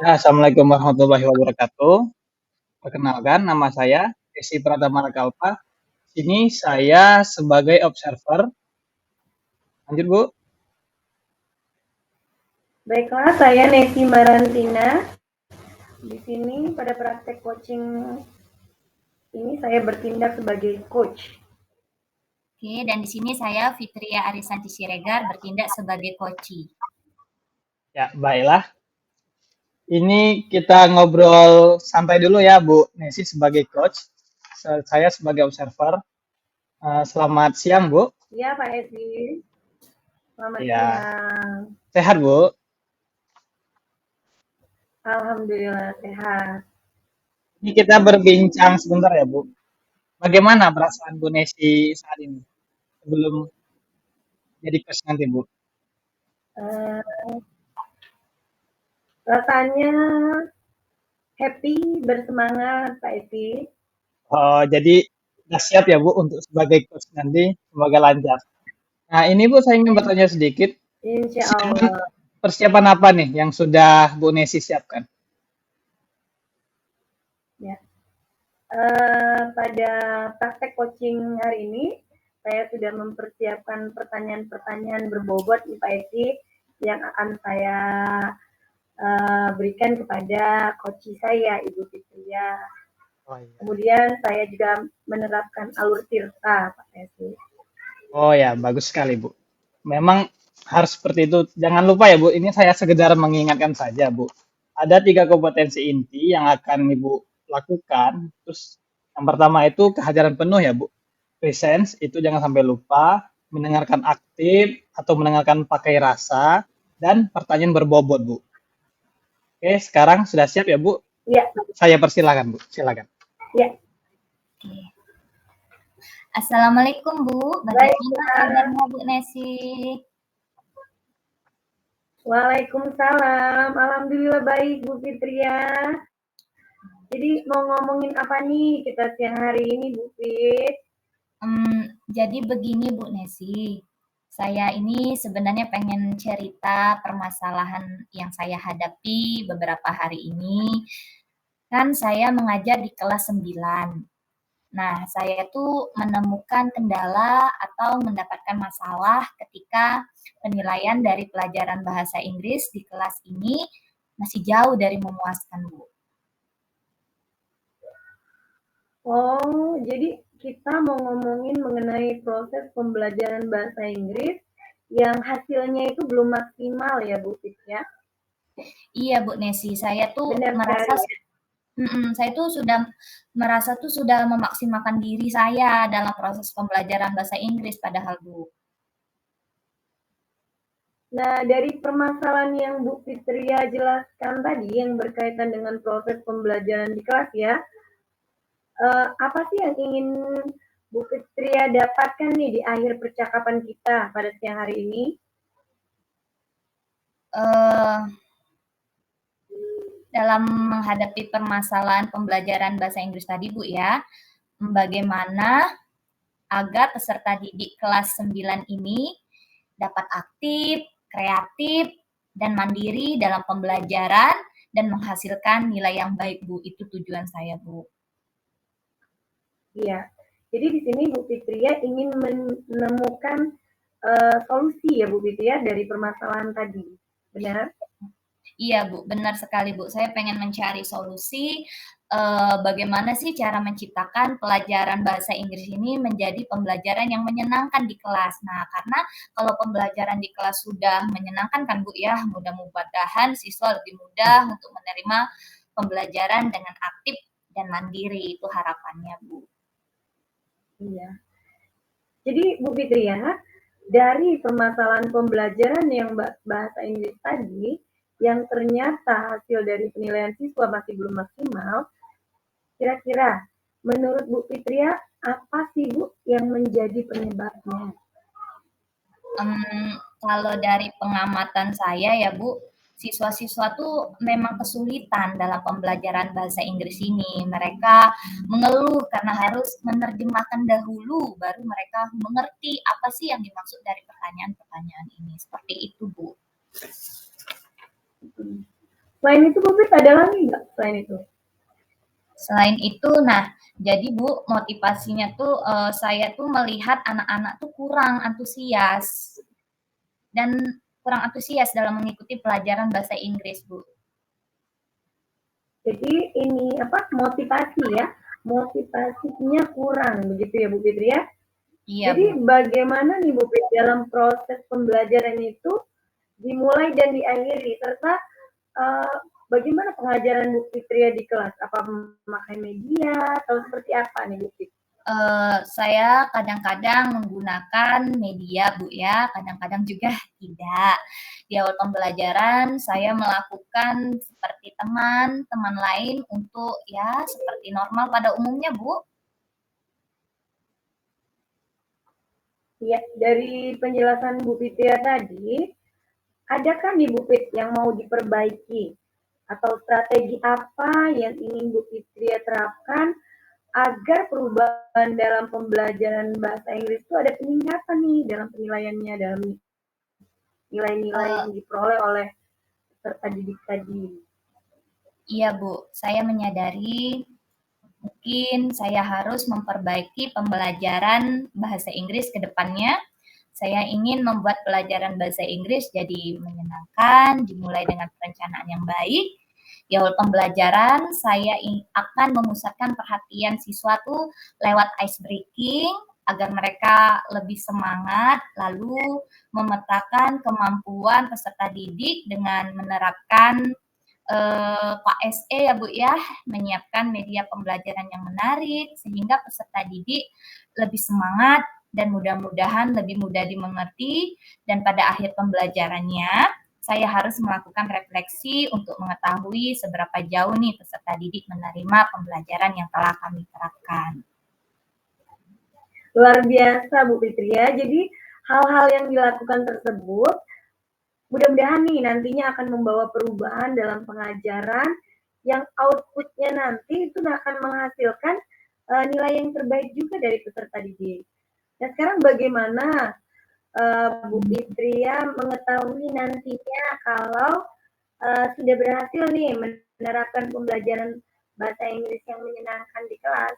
Ya, Assalamualaikum warahmatullahi wabarakatuh. Perkenalkan, nama saya Desi Pratama Rakalpa. Sini saya sebagai observer. Lanjut, Bu. Baiklah, saya Nesi Marantina. Di sini pada praktek coaching ini saya bertindak sebagai coach. Oke, dan di sini saya Fitria Arisanti Siregar bertindak sebagai koci. Ya, baiklah. Ini kita ngobrol santai dulu ya, Bu Nesi sebagai coach. Saya sebagai observer. Selamat siang, Bu. Ya, Pak Esi. Selamat Ya, siang. sehat, Bu. Alhamdulillah sehat. Ini kita berbincang sebentar ya, Bu. Bagaimana perasaan Bu Nesi saat ini sebelum jadi coach nanti, Bu? Uh, Rasanya happy, bersemangat, Pak Esi. Oh, jadi udah siap ya Bu untuk sebagai coach nanti, semoga lancar. Nah ini Bu saya ingin bertanya sedikit, Insya persiapan, Allah. persiapan apa nih yang sudah Bu Nesi siapkan? Ya. Pada praktek coaching hari ini, saya sudah mempersiapkan pertanyaan-pertanyaan berbobot nih Pak Esi yang akan saya berikan kepada coach saya, Ibu Fitria. Oh iya. Kemudian saya juga menerapkan alur tirta, Pak Esi. Oh ya, bagus sekali Bu. Memang harus seperti itu. Jangan lupa ya Bu, ini saya sekedar mengingatkan saja Bu. Ada 3 kompetensi inti yang akan Ibu lakukan. Terus yang pertama itu kehadiran penuh ya Bu. Presence itu jangan sampai lupa. Mendengarkan aktif atau mendengarkan pakai rasa. Dan pertanyaan berbobot Bu. Oke, sekarang sudah siap ya Bu? Ya, Saya persilakan Bu, silakan. ya. Oke. Assalamualaikum Bu, bagaimana kabarnya Bu Nesi? Waalaikumsalam. Alhamdulillah baik Bu Fitria. Jadi mau ngomongin apa nih kita siang hari ini Bu Fit? Jadi begini Bu Nesi, saya ini sebenarnya pengen cerita permasalahan yang saya hadapi beberapa hari ini. Kan saya mengajar di kelas 9. Nah, saya tuh menemukan kendala atau mendapatkan masalah ketika penilaian dari pelajaran bahasa Inggris di kelas ini masih jauh dari memuaskan, Bu. Oh, jadi kita mau ngomongin mengenai proses pembelajaran bahasa Inggris yang hasilnya itu belum maksimal ya Bu Fit ya? Iya, Bu Nesi, saya tuh Benar merasa sekali. saya tuh sudah merasa tuh sudah memaksimalkan diri saya dalam proses pembelajaran bahasa Inggris padahal, Bu. Nah, dari permasalahan yang Bu Fitria jelaskan tadi yang berkaitan dengan proses pembelajaran di kelas ya, apa sih yang ingin Bu Fitria dapatkan nih di akhir percakapan kita pada siang hari ini? Eh, dalam menghadapi permasalahan pembelajaran bahasa Inggris tadi, Bu ya, bagaimana agar peserta didik kelas 9 ini dapat aktif, kreatif, dan mandiri dalam pembelajaran dan menghasilkan nilai yang baik, Bu. Itu tujuan saya, Bu. Iya. Jadi di sini Bu Fitria ingin menemukan solusi ya Bu Fitria dari permasalahan tadi. Benar? Iya, Bu, benar sekali, Bu. Saya pengen mencari solusi bagaimana sih cara menciptakan pelajaran bahasa Inggris ini menjadi pembelajaran yang menyenangkan di kelas. Nah, karena kalau pembelajaran di kelas sudah menyenangkan kan, Bu ya, mudah-mudahan siswa lebih mudah untuk menerima pembelajaran dengan aktif dan mandiri. Itu harapannya, Bu. Iya. Jadi Bu Fitria, dari permasalahan pembelajaran yang bahasa Inggris tadi, yang ternyata hasil dari penilaian siswa masih belum maksimal, kira-kira menurut Bu Fitria apa sih Bu yang menjadi penyebabnya? Kalau dari pengamatan saya ya Bu, siswa-siswa tuh memang kesulitan dalam pembelajaran bahasa Inggris ini. Mereka mengeluh karena harus menerjemahkan dahulu, baru mereka mengerti apa sih yang dimaksud dari pertanyaan-pertanyaan ini. Seperti itu, Bu. Selain itu Bu Fit ada lagi nggak selain itu? Selain itu, nah, jadi Bu, motivasinya tuh saya tuh melihat anak-anak tuh kurang antusias dan kurang antusias dalam mengikuti pelajaran bahasa Inggris, Bu. Jadi ini apa motivasi ya, motivasinya kurang begitu ya Bu Fitri ya. Iya, Jadi Bu. bagaimana nih Bu Fitri dalam proses pembelajaran itu dimulai dan diakhiri serta uh, bagaimana pengajaran Bu Fitri di kelas? Apa memakai media atau seperti apa nih Bu Fitri? Saya kadang-kadang menggunakan media, Bu, ya, kadang-kadang juga tidak. Di awal pembelajaran saya melakukan seperti teman-teman lain untuk ya seperti normal pada umumnya, Bu. Ya, dari penjelasan Bu Fitri tadi, adakah nih Bu Fit yang mau diperbaiki? Atau strategi apa yang ingin Bu Fitri terapkan agar perubahan dalam pembelajaran bahasa Inggris itu ada peningkatan nih dalam penilaiannya, dalam nilai-nilai Uh, yang diperoleh oleh peserta didik tadi. iya, Bu, saya menyadari mungkin saya harus memperbaiki pembelajaran bahasa Inggris ke depannya. Saya ingin membuat pelajaran bahasa Inggris jadi menyenangkan, dimulai dengan perencanaan yang baik. Di awal pembelajaran, saya akan memusatkan perhatian siswa tuh lewat ice breaking agar mereka lebih semangat, lalu memetakan kemampuan peserta didik dengan menerapkan KSE ya Bu ya, menyiapkan media pembelajaran yang menarik sehingga peserta didik lebih semangat dan mudah-mudahan lebih mudah dimengerti dan pada akhir pembelajarannya saya harus melakukan refleksi untuk mengetahui seberapa jauh nih peserta didik menerima pembelajaran yang telah kami terapkan. Luar biasa Bu Fitri ya. Jadi hal-hal yang dilakukan tersebut mudah-mudahan nih nantinya akan membawa perubahan dalam pengajaran yang outputnya nanti itu akan menghasilkan nilai yang terbaik juga dari peserta didik. Nah sekarang bagaimana Bu Fitria mengetahui nantinya kalau sudah berhasil nih menerapkan pembelajaran bahasa Inggris yang menyenangkan di kelas?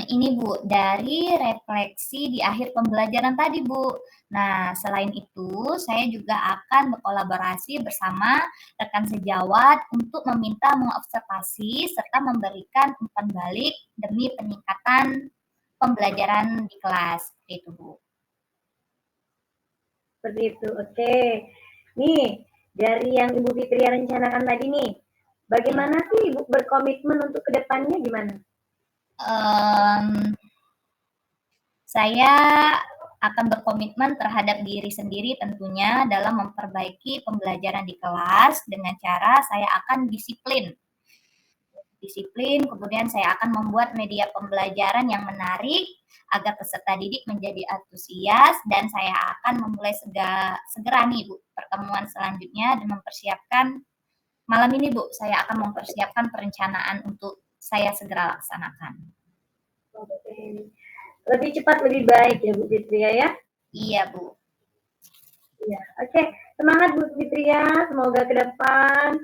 Ini Bu, dari refleksi di akhir pembelajaran tadi Bu. Nah, selain itu, saya juga akan berkolaborasi bersama rekan sejawat untuk meminta mengobservasi serta memberikan umpan balik demi peningkatan pembelajaran di kelas. Itu Bu. Seperti itu, oke. Nih, dari yang Ibu Fitria rencanakan tadi nih, bagaimana sih Ibu berkomitmen untuk kedepannya gimana? Saya akan berkomitmen terhadap diri sendiri tentunya dalam memperbaiki pembelajaran di kelas dengan cara saya akan disiplin. Disiplin, kemudian saya akan membuat media pembelajaran yang menarik agar peserta didik menjadi antusias dan saya akan memulai segera nih Bu pertemuan selanjutnya dan mempersiapkan malam ini Bu, saya akan mempersiapkan perencanaan untuk saya segera laksanakan. Oke. Lebih cepat lebih baik ya Bu Fitria ya. Iya Bu. Iya, oke. Semangat Bu Fitria, semoga ke depan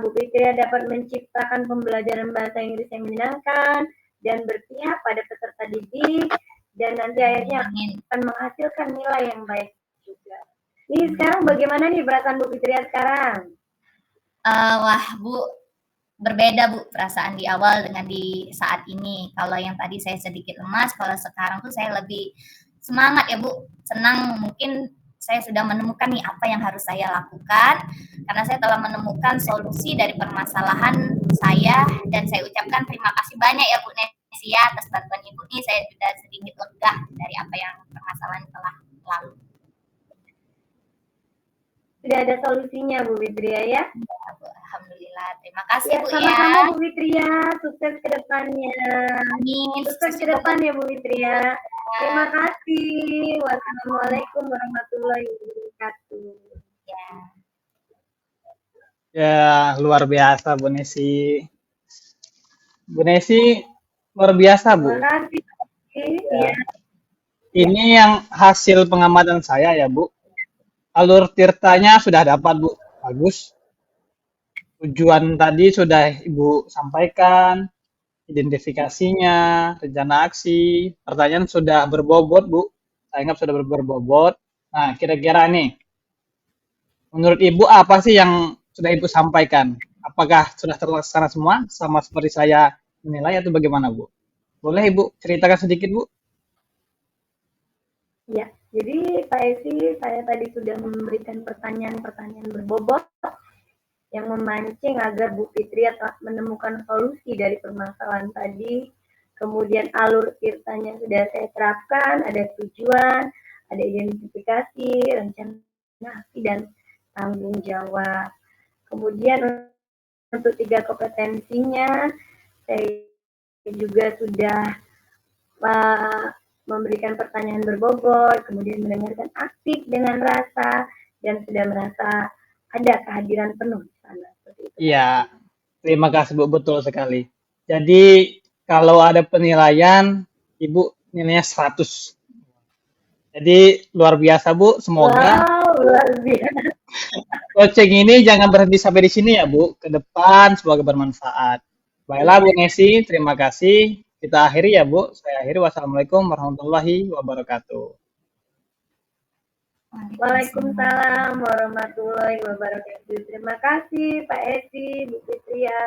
Bu Fitria dapat menciptakan pembelajaran bahasa Inggris yang menyenangkan dan berpihak pada peserta didik dan nanti akhirnya akan menghasilkan nilai yang baik juga. Ini sekarang bagaimana nih perasaan Bu Fitria sekarang? Wah Bu, berbeda Bu perasaan di awal dengan di saat ini. Kalau yang tadi saya sedikit lemas, kalau sekarang tuh saya lebih semangat ya Bu, senang mungkin saya sudah menemukan nih apa yang harus saya lakukan karena saya telah menemukan solusi dari permasalahan saya dan saya ucapkan terima kasih banyak ya Bu Nesya atas bantuan Ibu nih saya sudah sedikit lega dari apa yang permasalahan telah lalu. Sudah ada solusinya Bu Fitria ya? Ya, Bu. Alhamdulillah. Terima kasih ya, Bu sama-sama ya. Bu Fitria, sukses ke depannya. Amin. Sukses ke depan ya Bu Fitria. Terima kasih. Wassalamualaikum warahmatullahi wabarakatuh. Ya. Ya, luar biasa Bu Nesi. Bu Nesi luar biasa Bu. Terima kasih. Ya. Ini yang hasil pengamatan saya ya Bu. Alur tirtanya sudah dapat Bu, bagus. Tujuan tadi sudah Ibu sampaikan, identifikasinya, rencana aksi, pertanyaan sudah berbobot, Bu. Saya anggap sudah berbobot. Nah, kira-kira nih, menurut Ibu apa sih yang sudah Ibu sampaikan? Apakah sudah terlaksana semua sama seperti saya menilai atau bagaimana, Bu? Boleh Ibu ceritakan sedikit, Bu? Ya, jadi Pak Esi, saya tadi sudah memberikan pertanyaan-pertanyaan berbobot yang memancing agar Bu Fitria telah menemukan solusi dari permasalahan tadi. Kemudian alur ceritanya sudah saya terapkan, ada tujuan, ada identifikasi, rencana aksi, dan tanggung jawab. Kemudian untuk 3 kompetensinya, saya juga sudah memberikan pertanyaan berbobot, kemudian mendengarkan aktif dengan rasa, dan sudah merasa ada kehadiran penuh di sana. Seperti itu, Pak Esi. Iya, terima kasih Bu, betul sekali. Jadi kalau ada penilaian, Ibu nilainya 100. Jadi luar biasa Bu, semoga Wow, luar biasa. coaching ini jangan berhenti sampai di sini ya Bu, ke depan semoga bermanfaat. Baiklah Bu Nesi, terima kasih. Kita akhiri ya Bu, saya akhiri. Wassalamualaikum warahmatullahi wabarakatuh. Waalaikumsalam warahmatullahi wabarakatuh. Terima kasih Pak Esi, Bu Fitria.